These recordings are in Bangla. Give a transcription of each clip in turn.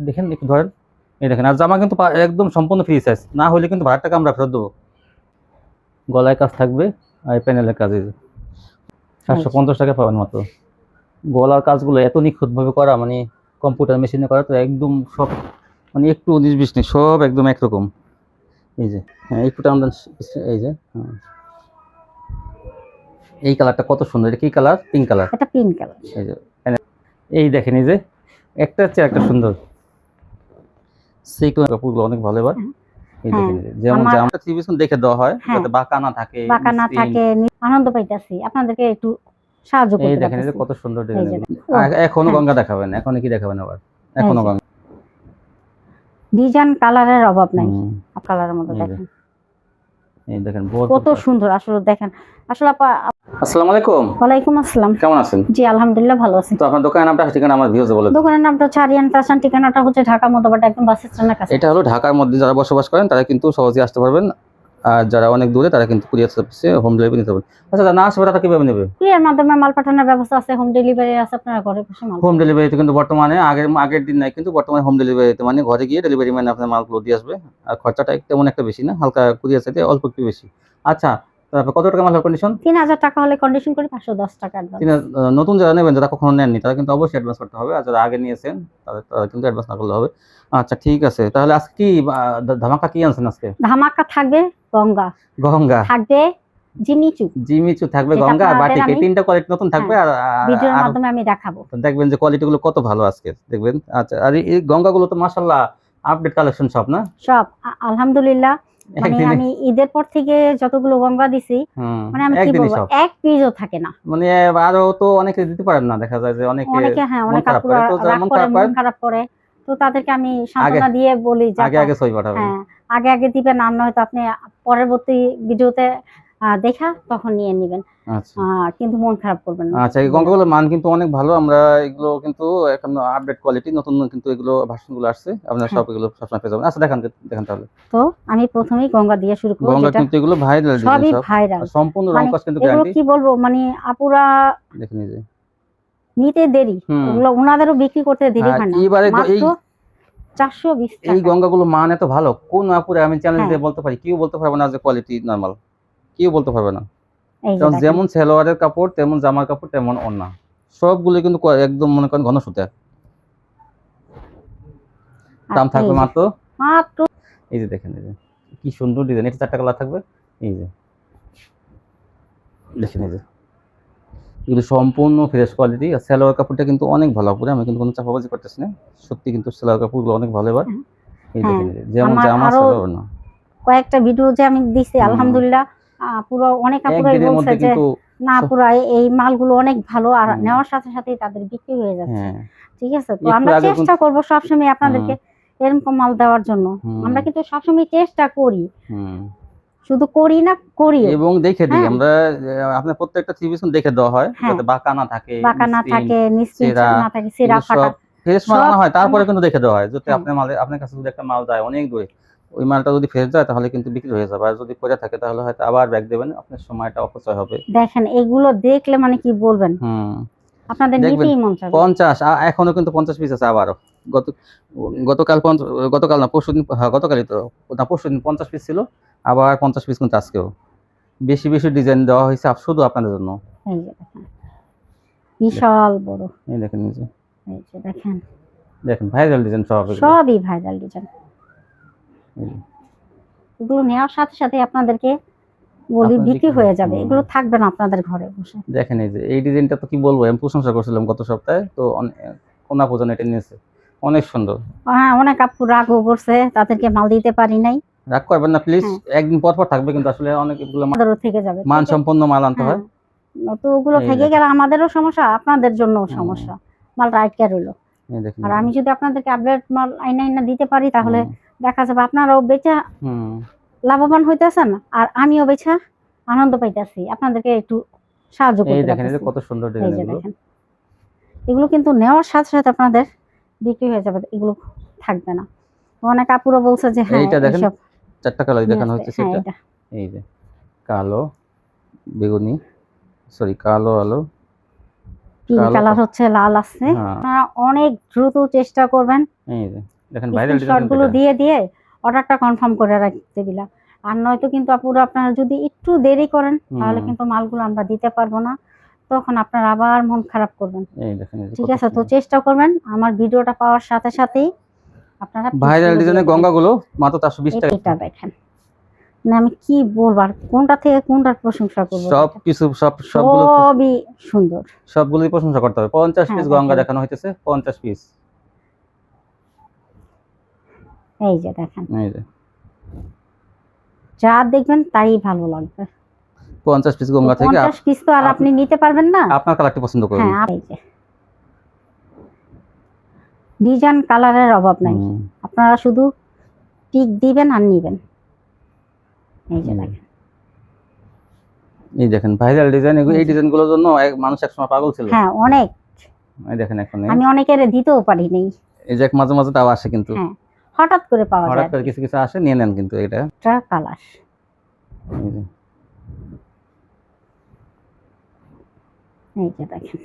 দেখেন একটু ধরেন, এই দেখেন। আর জামা কিন্তু একদম সম্পূর্ণ ফ্রি সাইজ, না হলে কিন্তু ভাড়ার টাকা আমরা ফেরত দেবো। গলায় কাজ থাকবে আর প্যানেলের কাজ, এই যে 750 টাকা পাবেন মাত্র। গলার কাজগুলো এত নিখুঁতভাবে করা, মানে কম্পিউটার মেশিনে করা, তো একদম সব মানে একটু 19-20 নেই, সব একদম একরকম। এই যে হ্যাঁ, একটু টান, এই যে এই কালারটা কত সুন্দর। এটা কি কালার? Pink colour. এটা পিঙ্ক কালার। এই যে এই দেখেন, এই যে একটা চেয়ে একটা সুন্দর। সেই কাপড়গুলো অনেক ভালো। এবার এই দেখেন, যেমন জামাটা 3 পিস দেখে দেওয়া হয় যাতে বাঁকা না থাকে, বাঁকা না থাকে। আনন্দ পাইতাছি, আপনাদেরকে একটু সাহায্য করতে। এই দেখেন, এই যে কত সুন্দর ডিজাইন। এখনো গঙ্গা দেখাবেন? এখনো কি দেখাবেন আবার? এখনো গঙ্গা ডিজাইন কালারের অভাব নাই। কালারের মধ্যে দেখেন, এই দেখেন কত সুন্দর। আসলে দেখেন, আসলে আসসালামু আলাইকুম। ওয়ালাইকুম আসসালাম। কেমন আছেন? জি আলহামদুলিল্লাহ ভালো আছি। তো আপনার দোকানের নামটা, ঠিকানা আমার ভিউয়ার্স বলে। দোকানের নামটা হচ্ছে আরিয়ান ফ্যাশন, ঠিকানাটা হচ্ছে ঢাকা মধ্যপাড়া, একদম বাস স্ট্যান্ডের কাছে। এটা হলো ঢাকার মধ্যে যারা বসবাস করেন তারা কিন্তু সহজেই আসতে পারবেন, আর যারা অনেক দূরে তারা কিন্তু কুরিয়ার সার্ভিসে হোম ডেলিভারি নিতে পারবেন। আচ্ছা, না আসবে তারা কিভাবে নেবে? কুরিয়ার মাধ্যমে মাল পাঠানোর ব্যবস্থা আছে, হোম ডেলিভারি আছে, আপনারা ঘরে বসে মাল। হোম ডেলিভারিতে কিন্তু বর্তমানে আগের দিন নাই, কিন্তু বর্তমানে হোম ডেলিভারিতে মানে ঘরে গিয়ে ডেলিভারি ম্যান আপনার মালগুলো দিয়ে আসবে। আর খরচাটা তেমন একটা বেশি না, হালকা কুরিয়ার সাইতে অল্প একটু বেশি। আচ্ছা, তারপর কত টাকা মাল কন্ডিশন? 3000 টাকা হলে কন্ডিশন করে 510 টাকা অ্যাডভান্স। নতুন যারা নেবেন, যারা কখনো নেননি, তারা কিন্তু অবশ্যই অ্যাডভান্স করতে হবে। আর যারা আগে নিয়েছেন তারা কিন্তু অ্যাডভান্স না করলে হবে। আচ্ছা ঠিক আছে, তাহলে আজকে কি ধামাকা কি আনছেন আজকে? ধামাকা থাকবে গঙ্গা, গঙ্গা থাকবে জিমিচু, জিমিচু থাকবে, গঙ্গা আর বাটিক, এই তিনটা কোয়ালিটি নতুন থাকবে। আর ভিডিওর মাধ্যমে আমি দেখাবো, দেখবেন যে কোয়ালিটি গুলো কত ভালো আজকে দেখবেন। আচ্ছা, আর এই গঙ্গাগুলো তো মাশাআল্লাহ আপডেট কালেকশন সব, না? সব আলহামদুলিল্লাহ। মানে আমি ঈদের পর থেকে যতগুলো গঙ্গা দিছি, মানে আমি কি বলবো, এক পিসও থাকে না। মানে আরো তো অনেকে দিতে পারেন না, দেখা যায় যে অনেকে হ্যাঁ অনেক আপুরা মন খারাপ করে, তো তাদেরকে আমি সান্ত্বনা দিয়ে বলি যে আগে ছবি পাঠাবেন। হ্যাঁ আগে দিবেন, আর নয়তো আপনি পরবর্তী ভিডিওতে দেখা তখন নিয়ে নেবেন। আচ্ছা, কিন্তু মন খারাপ করবেন না। আচ্ছা, এই গঙ্গাগুলোর মান কিন্তু অনেক ভালো। আমরা এগুলো কিন্তু এখন আপডেট কোয়ালিটি, নতুন কিন্তু এগুলো ভার্সনগুলো আসছে, আপনারা সব এগুলো সবসময় পেয়ে যাবেন। আচ্ছা দেখেন তাহলে। তো আমি প্রথমেই গঙ্গা দিয়ে শুরু করব। গঙ্গা কিন্তু এগুলো ভাইরাল ডিজাইন, সব ভাইরাল, সম্পূর্ণ রং কাজ কিন্তু গ্যারান্টি। এগুলো কি বলবো, মানে আপুরা দেখেন এই যে নিতে দেরি, ওগুলো ওনাদেরও বিক্রি করতে দেরি হয় না। এবারে এই 420 টাকা। এই গঙ্গাগুলো মান এত ভালো, কোন আপুরে আমি চ্যালেঞ্জ দিয়ে বলতে পারি, কেউ বলতে পারবে না যে কোয়ালিটি নরমাল, কেউ বলতে পারবে না। যেমন সালোয়ারের কাপড়, তেমন জামার কাপড়, তেমন ওড়না, সবগুলো কিন্তু একদম মনে করেন ঘন সুতা। দাম থাকবে মাত্র এই যে দেখেন, এই যে কি সুন্দর ডিজাইন। এটা 4টা কালার থাকবে। এই যে দেখেন, এই যে এগুলো সম্পূর্ণ ফ্রেশ কোয়ালিটি। আর সালোয়ার কাপড়টা কিন্তু অনেক ভালো পুরো, আমি কিন্তু কোনো চাপাবাজি করতেছি না, সত্যি কিন্তু সালোয়ার কাপড়গুলো অনেক ভালো। এবার এই দেখেন, যেমন জামা সালোয়ার না, কয়েকটা ভিডিও যে আমি দিছি আলহামদুলিল্লাহ, পুরো অনেক আপুরাই বলছে যে না পুরো এই মালগুলো অনেক ভালো, আর নেওয়ার সাথে সাথেই তাদের বিক্রি হয়ে যাচ্ছে। ঠিক আছে, তো আমরা চেষ্টা করব সবসময় আপনাদেরকে এরকম মাল দেওয়ার জন্য। আমরা কিন্তু সবসময় চেষ্টা করি, শুধু করি না, করি এবং দেখে দিই আমরা। আপনার প্রত্যেকটা থ্রি-পিস দেখে দেওয়া হয় যাতে বাঁকা না থাকে, নিস্পিন না থাকে, ছেঁড়া ফাটা ফ্রেশ মাল না হয়। তারপরে কিন্তু দেখে দেওয়া হয় যাতে আপনার কাছে যদি একটা মাল যায় অনেক দূরে, ওই মালটা যদি ফেরত যায় তাহলে কিন্তু বিক্রি হয়ে যাবে। আর যদি পড়ে থাকে তাহলে হয়তো আবার ব্যাক দেবেন, আপনার সময়টা অপচয় হবে। দেখেন এগুলো দেখলে মানে কি বলবেন, আপনাদের নিতেই মন চায়। 50 এখনো কিন্তু 50 পিস আছে। আবারও গতকাল না পরশুদিন, গতকালই তো না পরশুদিন 50 পিস ছিল, আবার 50 পিস কিন্তু আজকেও। বেশি ডিজাইন দেওয়া হয়েছে শুধু আপনাদের জন্য। এই যে দেখেন, বিশাল বড়। এই দেখেন, এই যে দেখেন ভাইরাল ডিজাইন, সবই ভাইরাল ডিজাইন। এগুলো নেওয়ার সাথে সাথে আপনাদেরকে বলি বিক্রি হয়ে যাবে, এগুলো থাকবে না আপনাদের ঘরে বসে। দেখেন এই যে এই ডিজাইনটা তো কি বলবো, আমি প্রশংসা করছিলাম গত সপ্তাহে, তো কোনা পূজন এটা নিয়েছে, অনেক সুন্দর। হ্যাঁ অনেক আপু রাগও করছে, তাদেরকে মাল দিতে পারি নাই। রাগ করবেন না প্লিজ, একদিন পর থাকবে কিন্তু আসলে অনেকগুলো মাল থেকে যাবে, মানসম্পন্ন মাল আনতে হয়। তো ওগুলো থেকে গেলে আমাদেরও সমস্যা, আপনাদের জন্যও সমস্যা, মাল রাইট কে রইলো। আর আমি যদি আপনাদেরকে আপডেট মাল আইনা দিতে পারি তাহলে দেখা যাবে আপনারাও বেচা লাভবান হইতেছেন, আর আমিও বেচা আনন্দ পাইতেছি, আপনাদেরকে একটু সাহায্য করতে পারতেছি। কত সুন্দর ডিজাইন এগুলো। এগুলো কিন্তু নেওয়ার সাথে সাথে আপনাদের বিক্রি হয়ে যাবে, এগুলো থাকবে না। অনেক আপুরা বলছে যে হ্যাঁ এইটা দেখেন, 4টা কালার দেখানো হচ্ছে সেটা। এই যে কালো, বেগুনি, সরি কালো আলো, পিঙ্ক কালো। কালার হচ্ছে, লাল আছে। হ্যাঁ। আপনারা অনেক দ্রুত চেষ্টা করবেন এই যে দেখেন ভাইরাল স্ক্রিনশট ডিজাইন গুলো দিয়ে দিয়ে অর্ডারটা কনফার্ম করে রাখতে দিলাম। আর নয়তো কিন্তু আপুরা আপনারা যদি একটু দেরি করেন তাহলে কিন্তু মালগুলো আমরা দিতে পারবো না, তখন আপনারা আবার মন খারাপ করবেন। এই দেখেন এই যে ঠিক কত আছে, তো সুন্দর। চেষ্টা করবেন আমার ভিডিওটা পাওয়ার সাথে সাথেই আপনারা ভাইরাল ডিজাইনের গঙ্গাগুলো মাত্র 420 টাকা। এটা দেখেন, না আমি কি বলবো আর কোনটা থেকে কোনটার প্রশংসা করবো। সব কিছু সবগুলো সবই সুন্দর। সবগুলোই প্রশংসা করতে হবে। 50 হ্যাঁ, পিস গঙ্গা দেখেন। দেখানো হইতেছে, 50 পিস। এই যে দেখেন, এই যে যা দেখবেন তাই ভালো লাগবে। 50 পিস গঙ্গা থেকে 50 পিস তো আর আপনি নিতে পারবেন না। আপনার কালারটি পছন্দ করুন। হ্যাঁ, এই যে ডিজাইন কালারের অভাব নাই, আপনারা শুধু টিক দিবেন আর নিবেন। এই যে দেখেন, এই দেখেন ভাইরাল ডিজাইন, এই ডিজাইনগুলোর জন্য মানুষ একসময় পাগল ছিল। হ্যাঁ অনেক। এই দেখেন এখন নেই। আমি অনেকের দিতেও পারি নাই। এই যে মাঝে মাঝে তাও আসে, কিন্তু হ্যাঁ, হঠাৎ করে পাওয়া হঠাৎ যায় করে কিছু কিছু আসে, নিয়ে নেন কিন্তু এটা। একটা কালার। এই যে এই যে দেখেন,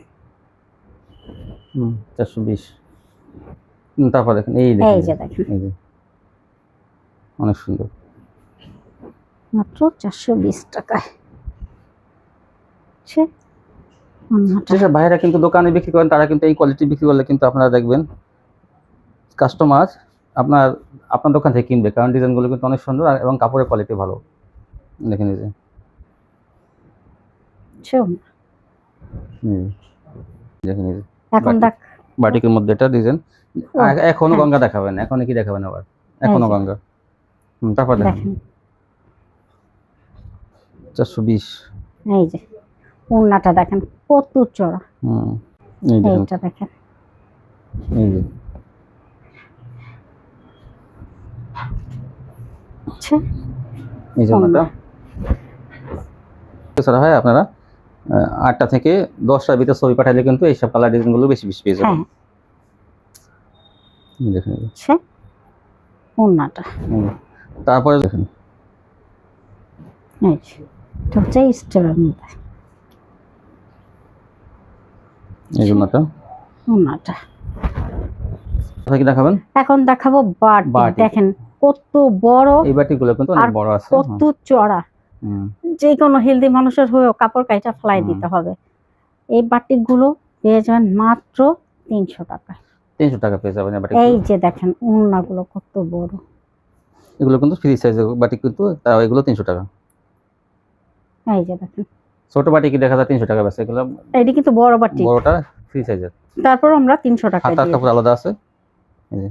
420। তারপর দেখেন এই এই দেখেন, যে দেখেন, এই যে অনেক সুন্দর। মাত্র 420 টাকায়। ছে, অন্যটা। যেসব ভাইরা কিন্তু দোকানে বিক্রি করেন তারা কিন্তু এই কোয়ালিটি বিক্রি করলে কিন্তু আপনারা দেখবেন কাস্টমার আপনার আপনার দোকান থেকে কিনবে, কারণ ডিজাইনগুলো কিন্তু অনেক সুন্দর এবং কাপড়ের কোয়ালিটি ভালো। দেখেন এই যে ছে, দেখেন এই যে এখন দেখ বাটিকের মধ্যে এটা ডিজাইন। এখনো হ্যাঁ। গঙ্গা দেখাবেন, এখনো কি দেখাবেন আবার? এখনো এই যে। গঙ্গা। তারপর দেখেন দেখেন, 420। এই যে ওড়নাটা দেখেন কত চড়া। এই দেখেন, এইটা দেখেন, এই যে ছে, এই জন্যটা এছাড়া হয় আপনারা 8টা থেকে 10টার ভিতরে ছবি পাঠালে কিন্তু এইসব কালার ডিজাইনগুলো বেশি বেশি পেয়ে যাবেন। হ্যাঁ, এই দেখেন এই যে। ছে, ওড়নাটা। তারপরে দেখেন এই যে এটা হচ্ছে স্টোরের মধ্যে এই জন্যটা ওড়নাটা। কি দেখাবেন? এখন দেখাবো বাটি। বাটি। দেখেন কত বড়, এই বাটিগুলো কিন্তু অনেক বড় আছে। কত চড়া। যে কোনো হেলদি মানুষের হয়েও কাপড় কাইটা ফেলাই দিতে হবে। এই বাটিগুলো পেয়ে যাবেন মাত্র 300 টাকা। 300 টাকা পেয়ে যাবেন এই বাটি। এই যে দেখেন ওড়নাগুলো কত বড়। এগুলো কিন্তু ফ্রি সাইজের বাটি, কিন্তু তাও এগুলো 300 টাকা। এই যে দেখেন ছোট বাটি কি দেখা যায় 300 টাকা বেচে, এগুলো এইটা কিন্তু বড় বাটি, বড়টা ফ্রি সাইজের। তারপর আমরা 300 টাকা হাতার দিয়ে কাপড় আলাদা আছে। এই যে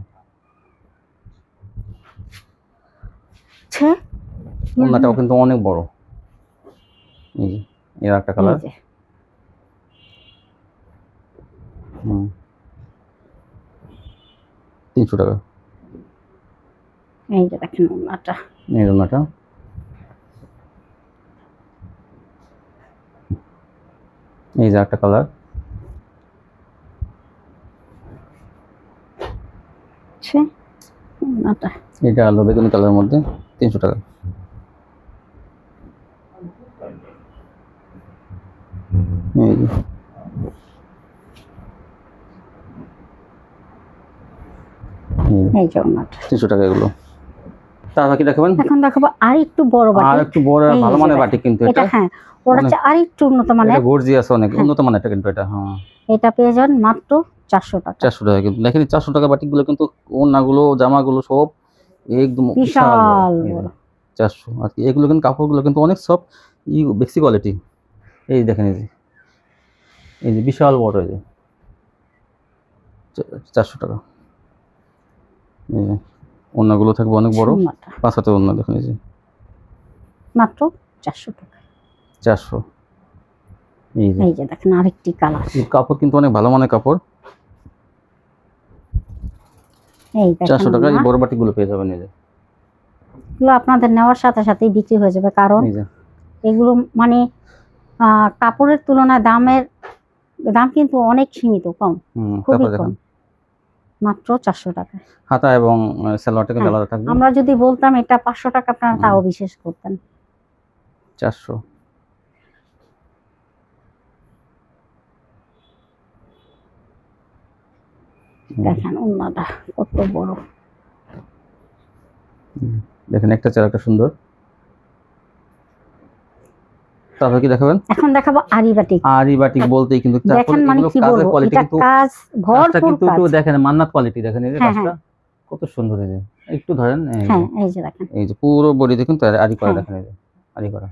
ছে, ওড়নাটাও কিন্তু অনেক বড়। এই যে এর একটা কালার। এই যে 300 টাকা। এই যে দেখেন ওড়নাটা। এই ওড়নাটা। এই যে একটা কালার। ছে, ওড়নাটা। এটা আলো বেগুনি কালারের মধ্যে 300 টাকা। এই যে এই যে ওড়নাটা। 300 টাকা এগুলো। তারপর কি দেখাবেন? এখন দেখাবো আর একটু বড় বাটি। আর একটু বড় এই ভালো যে মানের দেখেন। বাটি, কিন্তু এটা এটা হ্যাঁ ওটা হচ্ছে আর একটু উন্নত মানের। এটা গর্জিয়াস, অনেক উন্নত মানের এটা, কিন্তু এটা হ্যাঁ এটা পেয়ে যাবেন মাত্র 400 টাকা। 400 টাকা। কিন্তু দেখেন 400 টাকা বাটিগুলো কিন্তু ওড়নাগুলো জামাগুলো সব একদম বিশাল বড়। 400। আর কি এগুলো কিন্তু কাপড়গুলো কিন্তু অনেক সফট, বেশি কোয়ালিটি। এই দেখেন এই যে বিশাল বড়, এই যে 400 টাকা। এই যে ওড়নাগুলো থাকবে অনেক বড়, ওড়নাটা 5 হাতের ওড়না। দেখেন এই যে মাত্র 400 টাকা। 400। এই যে এই যে দেখেন আরেকটি কালার। এই কাপড় কিন্তু অনেক ভালো মানের কাপড়। এই দেখেন 400 টাকা এই ওড়না। বড় বাটিগুলো পেয়ে যাবেন। এই যে এগুলো আপনাদের নেওয়ার সাথে সাথেই বিক্রি হয়ে যাবে, কারণ এই যে এগুলো মানে কাপড়ের তুলনায় দাম কিন্তু অনেক সীমিত, কম, খুবই তারপর কম, দেখেন মাত্র 400 টাকা। হাতা এবং সালোয়ারটা কিন্তু আলাদা থাকবে। আমরা যদি বলতাম এটা 500 টাকা আপনারা তাও বিশেষ করতেন। 400। দেখেন ওন্নাটা কত বড়। দেখেন একটা চেয়ার একটা সুন্দর। তারপর কি দেখাবেন? এখন দেখাবো আরি বাটিক। আরি বাটিক বলতেই কিন্তু দেখেন মানে এগুলো কি কাজের বলবো, কোয়ালিটি এটা কিন্তু কাজ কাজটা ভরপুর কিন্তু কাজ। একটু দেখেন মান্নাত কোয়ালিটি দেখেন এই যে হ্যাঁ, কাজটা কত সুন্দর এই যে একটু ধরেন হ্যাঁ এই যে দেখেন এই যে পুরো বডিতে কিন্তু আরি করা হ্যাঁ। দেখেন এই যে আরি করা।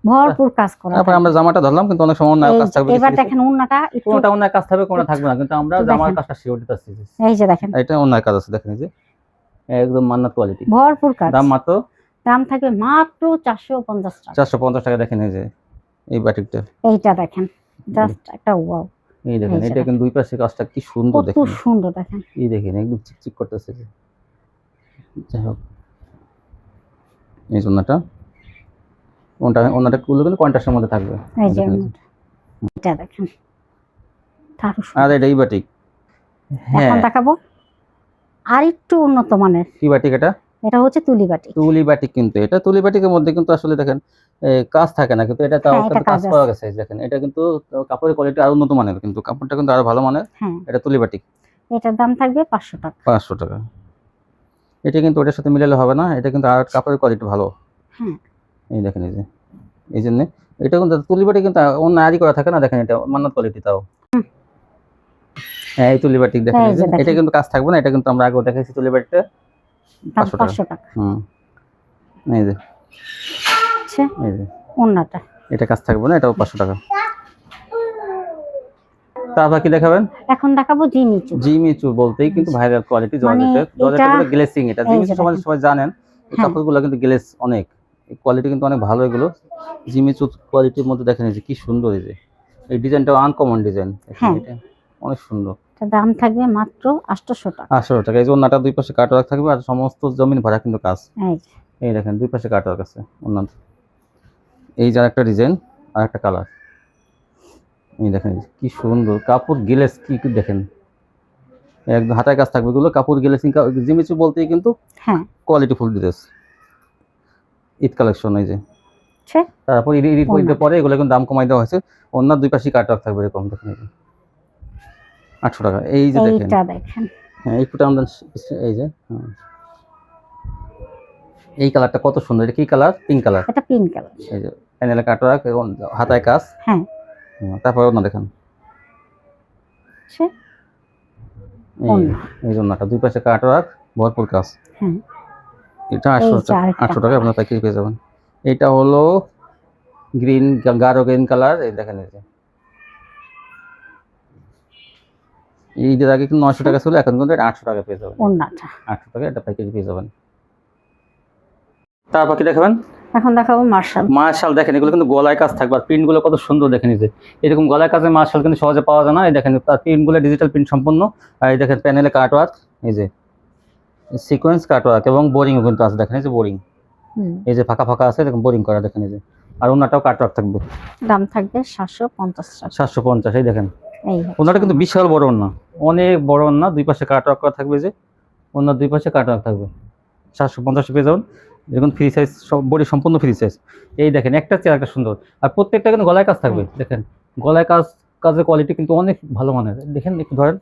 ভরপুর কাজ করা তারপর থাকবে। আমরা জামাটা ধরলাম কিন্তু অনেক সময় অন্য এই কাজ যে, থাকবে এবার দেখেন ওন্নাটা একটু কোনটা অন্য কাজ থাকবে কোনটা থাকবে না কিন্তু আমরা একটু জামার দেখেন। কাজটা শিওর দিতেছি। এই যে দেখেন এটা অন্য কাজ আছে দেখেন এই যে একদম মান্নাত কোয়ালিটি। ভরপুর কাজ। দাম মাত্র দাম থাকবে মাত্র 450 টাকা। 450 টাকা দেখেন এই যে এই বাটিকটা। এইটা দেখেন জাস্ট একটা ওয়াও। এই দেখেন এই যে এটা কিন্তু দুই পাশে কাজটা কি সুন্দর কত দেখেন। সুন্দর দেখেন। এই দেখেন একদম চিকচিক করতেছে যে। যাই হোক এই জন্যটা ওনাটা গুলো কিন্তু কন্ট্রাস্টের মধ্যে থাকবে। এই যে দেখেন এই যে। এটা দেখেন দারুণ আর সুন্দর। এটা এই বাটিক। হ্যাঁ এখন দেখাবো আর একটু উন্নত মানের। কি বাটিক এটা? এটা হচ্ছে তুলি বাটিক। তুলি বাটিক কিন্তু এটা তুলি বাটিকের মধ্যে কিন্তু আসলে দেখেন কাজ থাকে না কিন্তু এটা তাও হ্যাঁ, এটা কিন্তু কাজ কাজ করা আছে। গেছে দেখেন এটা কিন্তু কাপড়ের কোয়ালিটি আরো উন্নত মানের কিন্তু কাপড়টা কিন্তু আরো ভালো মানের। হ্যাঁ এটা তুলি বাটিক এটার দাম থাকবে 500 টাকা। 500 টাকা। এটা কিন্তু ওটার সাথে মিলালে হবে না এটা কিন্তু আর কাপড়ের কোয়ালিটি ভালো। হ্যাঁ এই দেখেন এই যে এই জন্য এটা কিন্তু তুলি বাটিক কিন্তু অন্য আরি করা থাকে না দেখেন এটা মান্নাত কোয়ালিটি তাও। হ্যাঁ এই তুলি বাটিক দেখেন এই এই যে যে দেখেন। এটা কিন্তু কাজ থাকবে না এটা কিন্তু আমরা আগেও দেখাইছি তুলি বাটিকটা দাম 500 টাকা। 500 টাকা। এই যে আচ্ছা এই যে ওন্নাটা এটা কাজ থাকবে না এটাও 500 টাকা। তারপর কি দেখাবেন? এখন দেখাবো জিমিচু। জিমিচু বলতেই কিন্তু ভাইরাল কোয়ালিটি মানে জর্জেটের এটা ভিতরে গ্লেসিং এটা এই জিমিচু যে সবাই দেখেন। সবাই জানেন এই হ্যাঁ। কাপড়গুলো কিন্তু গ্লেস অনেক কোয়ালিটি কিন্তু অনেক ভালো এগুলো জিমিচু কোয়ালিটির মধ্যে দেখেন এই যে কি সুন্দর এই যে এই ডিজাইনটাও আনকমন ডিজাইন হ্যাঁ। এটা অনেক সুন্দর। এটার দাম থাকবে মাত্র 800 টাকা। 800 টাকা। এই যে ওন্নাটা দুই পাশে কাটওয়ার্ক থাকবে আর সমস্ত জমিন ভরা কিন্তু কাজ। এই যে এই দেখেন দুই পাশে কাটওয়ার্ক আছে ওন্নাতে। এই যে একটা ডিজাইন আর একটা কালার। এই দেখেন কি সুন্দর কাপড় গ্লেস কি দেখেন একদম হাতায় কাজ থাকবে এগুলো কাপড় গ্লেসিং জিমিচু বলতেই কিন্তু হ্যাঁ quality full dress Eid collection এই যে আচ্ছা তারপর ঈদের পরে এগুলো কিন্তু দাম কমাই দেওয়া হয়েছে অন্য দুই পাশে কাটওয়ার্ক থাকবে এরকম দেখেন 800 টাকা। এই যে দেখেন এইটা দেখেন হ্যাঁ এই ফুটা আমাদের এই যে এই কালারটা কত সুন্দর এটা কি কালার? Pink colour. এটা পিঙ্ক কালার। এই যে প্যানেলে কাটওয়ার্ক এবং হাতায় কাজ। হ্যাঁ তারপর ওনা দেখেন আচ্ছা ওন্না। এই জন্যটা দুই পাশে কাটওয়ার্ক ভরপুর কাজ। হ্যাঁ এটা এই 800 যে টাকা আরেকটা। 800 টাকা আপনার প্যাকেজ পেয়ে যাবেন। এটা হলো গ্রিন গাঢ় গ্রিন কালার এই দেখেন এই যে ঈদের আগে কিন্তু 900 টাকা ছিল এখন কিন্তু 800 টাকা পেয়ে যাবেন। ওন্নাটা 800 টাকা এটা প্যাকেজ পেয়ে যাবেন। তারপর কি দেখাবেন? এখন দেখাবো মার্শাল। মার্শাল দেখেন এগুলো কিন্তু গলায় কাজ থাকবে আর প্রিন্টগুলো কত সুন্দর দেখেন এই যে এরকম গলায় কাজের মার্শাল কিন্তু সহজে পাওয়া যায় না। এই দেখেন তার প্রিন্টগুলো ডিজিটাল প্রিন্ট সম্পূর্ণ আর এই দেখেন প্যানেলে কাটওয়ার্ক এই যে সিকোয়েন্স কাটওয়ার্ক এবং বোরিংও কিন্তু আছে দেখেন এই যে বোরিং এই যে ফাঁকা ফাঁকা আছে এরকম বোরিং করা দেখেন এই যে আর ওনাটাও কাটওয়ার্ক থাকবে। দাম থাকবে 750 টাকা। 750 এই দেখেন এই ওনাটা কিন্তু বিশাল বড় ওনা অনেক বড় ওনা দুই পাশে কাটওয়ার্ক করা থাকবে যে ওনার দুই পাশে কাটওয়ার্ক থাকবে 750 পেয়ে যাবেন। দেখুন ফ্রি সাইজ সব বডি সম্পূর্ণ ফ্রি সাইজ। এই দেখেন একটা চেয়ার একটা সুন্দর আর প্রত্যেকটা কিন্তু গলায় কাজ থাকবে দেখেন গলায় কাজের কোয়ালিটি কিন্তু অনেক ভালো মানের দেখেন একটু ধরেন